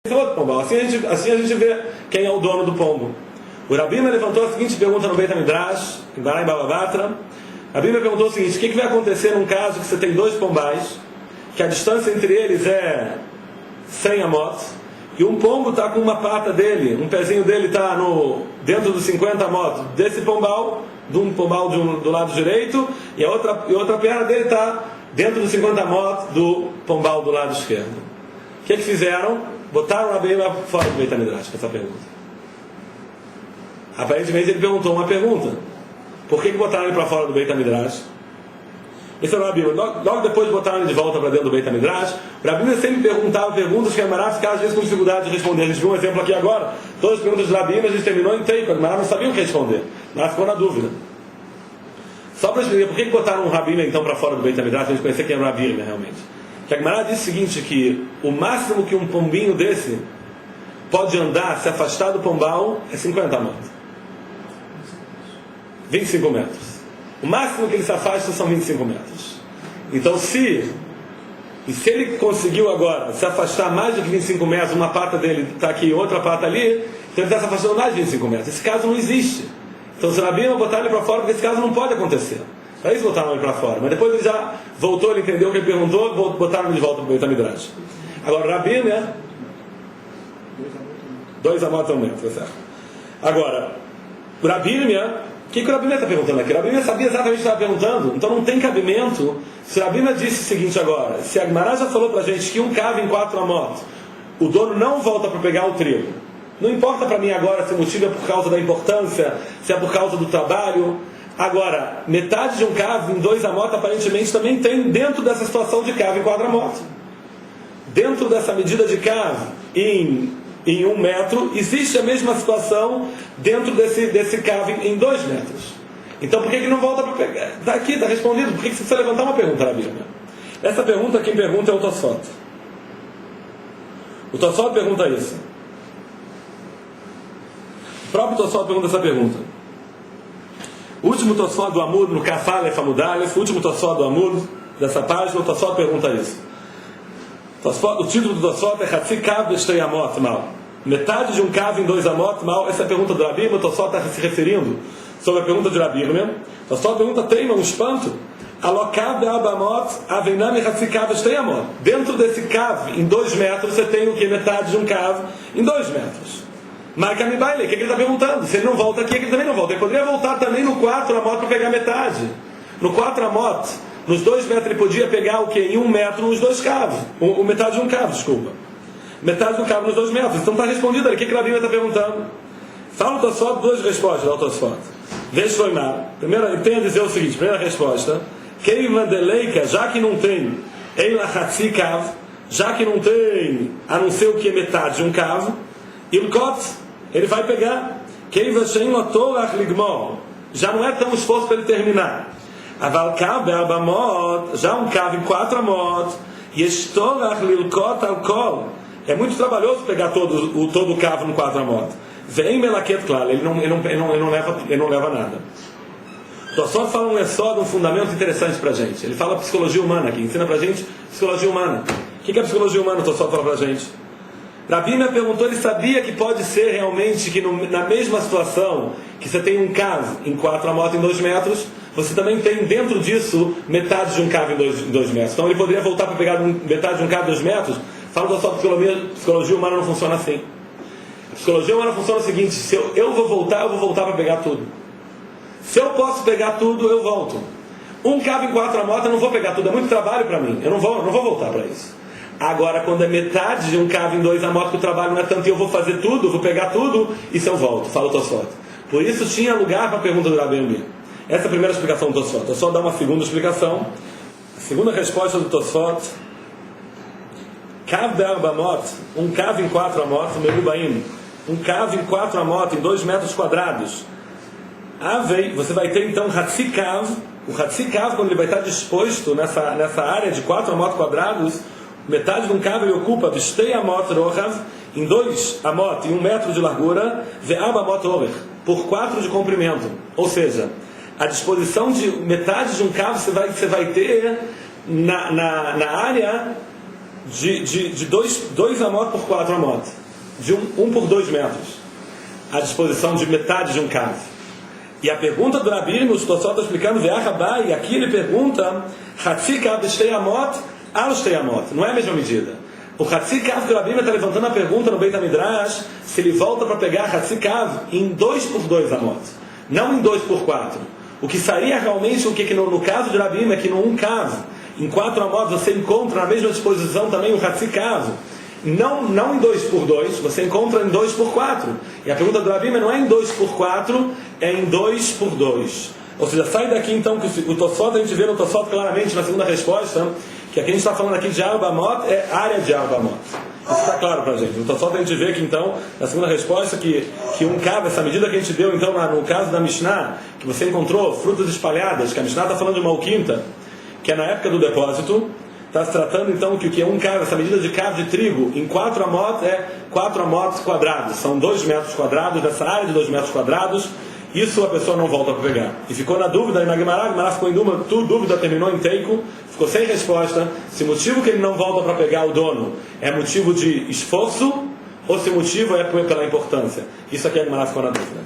esse outro pombal. Assim a gente vê quem é o dono do pombo. O Rabina levantou a seguinte pergunta no Beit HaMidrash, em Bava Batra. A Bíblia perguntou o seguinte: o que vai acontecer num caso que você tem dois pombais, que a distância entre eles é 100 amot, e um pombo está com uma pata dele, um pezinho dele está dentro dos 50 amot desse pombal, do lado direito, e a outra perna dele está dentro dos 50 amot do pombal do lado esquerdo. O que fizeram? Botaram a Bíblia fora do Beit HaMidrash com essa pergunta. Aparentemente ele perguntou uma pergunta. Por que botaram ele para fora do Beit HaMidrash? Esse era o Rabino. Logo depois botaram ele de volta para dentro do Beit HaMidrash. O Rabino sempre perguntava perguntas que a Gemara ficava às vezes com dificuldade de responder. A gente viu um exemplo aqui agora. Todas as perguntas do Rabino a gente terminou em tempo. A Gemara não sabia o que responder. Ela ficou na dúvida. Só para explicar por que botaram um Rabino então para fora do Beit HaMidrash, a gente conhecer quem era o Rabino realmente. Que a Gemara diz o seguinte, que o máximo que um pombinho desse pode andar, se afastar do pombal, é 50 metros. 25 metros. O máximo que ele se afasta são 25 metros. Então se ele conseguiu agora se afastar mais de 25 metros, uma pata dele está aqui, outra pata ali, então ele está se afastando mais de 25 metros. Esse caso não existe. Então os rabinos botaram ele para fora, porque esse caso não pode acontecer. Para isso botaram ele para fora. Mas depois ele já voltou, ele entendeu o que ele perguntou, botaram ele de volta para o Beit HaMidrash. Agora o rabino, né? 2 amot ao metro, certo? Agora, o rabino, o que o Rabina está perguntando aqui? O Rabina sabia exatamente o que estava perguntando, então não tem cabimento. Se o Rabina disse o seguinte agora: se a Gemara já falou para a gente que um cava em 4 amot, o dono não volta para pegar o trigo. Não importa para mim agora se o motivo é por causa da importância, se é por causa do trabalho. Agora, metade de um cavo em 2 amot aparentemente também tem dentro dessa situação de cavo em 4 amot. Dentro dessa medida de cavo em 1 metro, existe a mesma situação dentro desse cavo em 2 metros. Então por que não volta para pegar? Está aqui, está respondido. Por que você precisa levantar uma pergunta na Bíblia? Essa pergunta, quem pergunta é o Tosfot. O Tosfot pergunta isso. O próprio Tosfot pergunta essa pergunta. O último Tosfot do Amud, no Kafalef Amudalef, o último Tosfot do Amud, dessa página, o Tosfot pergunta isso. O título do Tosfot é Hatzi Kav Beshtei Amot Mal. Metade de um cavo em 2 amot mal. Essa é a pergunta do Rabino. O Tosfot está se referindo sobre a pergunta do Rabino mesmo. O Tosfot pergunta: teima, um espanto? Alokav be'abamot avenami Hatzi Kav Beshtei Amot. Dentro desse cavo em 2 metros você tem o que? Metade de um cavo em 2 metros. Marca me baile. O que ele está perguntando? Se ele não volta aqui, ele também não volta. Ele poderia voltar também no 4 amot para pegar metade. No 4 amot, nos 2 metros ele podia pegar o que? Em 1 metro nos 2 cavos. Metade de um cavo, desculpa. Metade do cavo nos 2 metros. Então está respondido ali. O que a Bíblia está perguntando? Fala o Tosfot, 2 respostas ao Tosfot. Veja foi mal. Primeiro, ele tem a dizer o seguinte: primeira resposta, Keivan deleika, já que não tem Eila Hatzi Kav, já que não tem, a não ser o que é metade de um cavo, Ilkot, ele vai pegar Keivan Shein Lotorach Ligmor, já não é tão esforço para ele terminar. Aval Kav be'abamot, já um cavo em 4 amot, Yeshtorach Lilkot Alkol, é muito trabalhoso pegar todo o cavo no 4 amot. Vem Melaket, claro, ele não leva nada. O Tosfot fala um fundamento interessante para a gente. Ele fala psicologia humana aqui, ensina para a gente psicologia humana. O que é psicologia humana? O Tosfot fala para a gente. Rabina perguntou, ele sabia que pode ser realmente que na mesma situação que você tem um cavo em 4 amot em 2 metros, você também tem dentro disso metade de um cavo em 2 metros. Então ele poderia voltar para pegar metade de um cavo em 2 metros. Fala da sua psicologia humana não funciona assim. A psicologia humana funciona o seguinte: se eu vou voltar para pegar tudo. Se eu posso pegar tudo, eu volto. Um cavo em 4 amot, eu não vou pegar tudo, é muito trabalho para mim, eu não vou voltar para isso. Agora, quando é metade de um cavo em 2 amot, que o trabalho não é tanto e eu vou fazer tudo, eu vou pegar tudo, isso eu volto. Fala o Tosfot. Por isso tinha lugar para a pergunta do Rabino. Essa é a primeira explicação do Tosfot. O Tosfot dá uma segunda explicação. A segunda resposta do Tosfot: Kav be'arba amot, um cavo em 4 amot, merubaim, um cavo em 4 amot, em 2 metros quadrados. Avei, você vai ter então Hatzi Kav. O Hatzi Kav, quando ele vai estar disposto nessa área de 4 amot quadrados, metade de um cavo ele ocupa Beshtei amot rochav, em 2 amot, em 1 metro de largura, ve'arba amot orech, por 4 de comprimento. Ou seja, a disposição de metade de um cavo você vai ter na área de 2 amot por 4 amot, de 1 por 2 metros, à disposição de metade de um cav. E a pergunta do Rabi, o Tosfot está explicando, e aqui ele pergunta, Hatzi kav shtei amot al shtei amot, não é a mesma medida. O Hatzi kav que o Rabi está levantando a pergunta no Beit HaMidrash, se ele volta para pegar Hatzi kav em 2 por 2 amot, não em 2 por 4. O que seria realmente o que no caso de Rabi é que no 1 kav, em 4 amot você encontra na mesma disposição também o Hatzi kav. Não em 2 por 2, você encontra em 2 por 4. E a pergunta do Rabi não é em 2 por 4, é em 2 por 2. Ou seja, sai daqui então que o Tosfot, a gente vê no Tosfot claramente na segunda resposta, que aqui a gente está falando aqui de Arba Amot, é área de Arba Amot. Isso está claro para a gente. No Tosfot a gente vê que então, na segunda resposta, que um cav, essa medida que a gente deu então no caso da Mishnah, que você encontrou frutas espalhadas, que a Mishnah está falando de uma alquinta, que é na época do depósito. Está se tratando então que o que é um cav, essa medida de cav de trigo em 4 amot é 4 amot quadrados, são 2 metros quadrados, dessa área de 2 metros quadrados, isso a pessoa não volta para pegar. E ficou na dúvida, e na Gemara ficou em dúvida, terminou em teiko, ficou sem resposta, se o motivo que ele não volta para pegar o dono é motivo de esforço, ou se o motivo é pela importância. Isso aqui a Gemara ficou na dúvida.